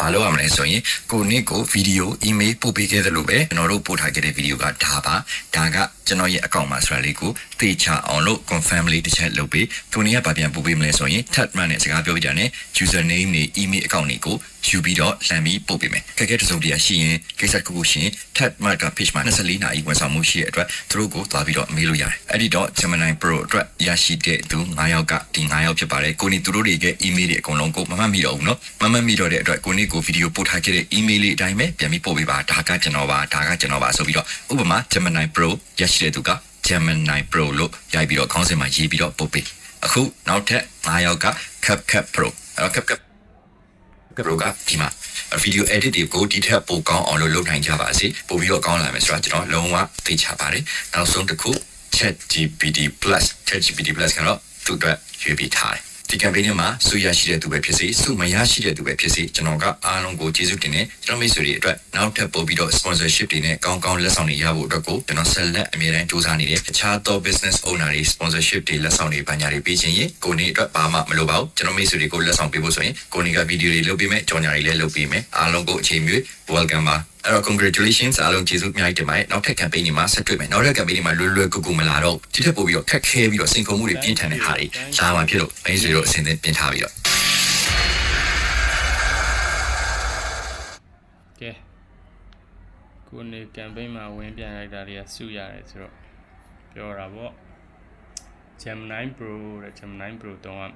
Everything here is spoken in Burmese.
ဘာလို့ရမလဲဆိုရင်ကိုနစ်ကိုဗီဒီယိုအီးမေးလ်ပို့ပေးခဲ့တယ်လို့ပဲကျွန်တော်တို့ပို့ထားခဲ့တဲ့ဗီဒီယိုကဒါပါဒါကကျွန်တော်ရဲ့အကောင့်မှာဆိုတာလေးကိုသေချာအောင်လို့ confirm လေးတစ်ချက်လုပ်ပေးကိုနစ်ကဗာပြန်ပို့ပေးမလဲဆိုရင် third man နဲ့စကားပြောပြကြတယ် username နဲ့ email account တွေကိုယူပြီးတော့လှမ်းပြီးပို့ပေးမယ်ခက်ခဲတစ်စုံတရာရှိရင်ကိစ္စတစ်ခုရှိရင် third man က page မှာ24နာရီဝန်ဆောင်မှုရှိတဲ့အတွက်သူတို့ကိုသွားပြီးတော့မေးလို့ရတယ်အဲ့ဒီတော့ Gemini Pro အတွက်ရရှိတဲ့သူ9ယောက်ကဒီ9ယောက်ဖြစ်ပါတယ်ကိုနစ်သူတို့တွေရဲ့ email တွေအကုန်လုံးကိုမမှတ်မိတော့ဘူးเนาะမမှတ်မိတော့တဲ့အတွက်ကိုနစ်ကိုဗီဒီယိုပို့ထားခဲ့တဲ့ email လေးအတိုင်းပဲပြန်ပြီးပို့ပေးပါဒါကကျွန်တော်ပါဆိုပြီးတော့ဥပမာ Gemini Pro ရရှိတဲ့သူက Gemini Pro လို့ရိုက်ပြီးတော့ခေါင်းစဉ်မှာရေးပြီးတော့ပို့ပေးအခုနောက်ထပ်9ယောက်က CapCut Pro အဲ့တော့ CapCut Pro ကဒီမှာဗီဒီယို edit တွေကိုဒီထက်ပိုကောင်းအောင်လုပ်နိုင်ကြပါစေပို့ပြီးတော့ကောင်းလာမယ်ဆိုတော့ကျွန်တော်လုံးဝသိချပါတယ်နောက်ဆုံးတစ်ခု ChatGPT Plus ကတော့သူ့အတွက်ရွေးပြီးထားတယ်ဒီ campaign မှာစုရရှိတဲ့သူပဲဖြစ်စေစုမရရှိတဲ့သူပဲဖြစ်စေကျွန်တော်ကအားလုံးကိုကျေးဇူးတင်နေကျွန်တော်မိတ်ဆွေတွေအတွက်နောက်ထပ်ပို့ပြီးတော့ sponsorship တွေနဲ့ကောင်းကောင်းလက်ဆောင်တွေရဖို့အတွက်ကိုကျွန်တော်ဆက်လက်အမြဲတမ်းစူးစမ်းနေတယ်တခြားသော business owner တွေ sponsorship တွေလက်ဆောင်တွေပညာတွေပေးခြင်းရင်ကိုနေအတွက်ဘာမှမလိုပါဘူးကျွန်တော်မိတ်ဆွေတွေကိုလက်ဆောင်ပေးဖို့ဆိုရင်ကိုနေကဗီဒီယိုတွေလုပ်ပေးမယ်ကြော်ညာတွေလည်းလုပ်ပေးမယ်အားလုံးကိုအချိန်မီ welcome ပါအဲ့တော့ congratulations အားလုံးကျေးဇူးအများကြီးတင်ပါတယ်နောက်ထပ် campaign တွေမှာဆက်တွေ့မယ်နောက်ထပ် campaign တွေမှာလွယ်ကူမလာတော့ဒီထက်ပိုပြီးတော့ခက်ခဲပြီးတော့စိန်ခေါ်မှုတွေပြင်းထန်တဲ့ဟာတွေရှားမှဖြစ်လို့မိတ်ဆွေတို့အစဉ်သင်ပြင်ထားပြီးတော့ကဲကိုနေ campaign မှာဝင်ပြန်လိုက်တာတွေကစုရတယ်ဆိုတော့ပြောတာပေါ့ Gemini Pro တဲ့ Gemini Pro တော့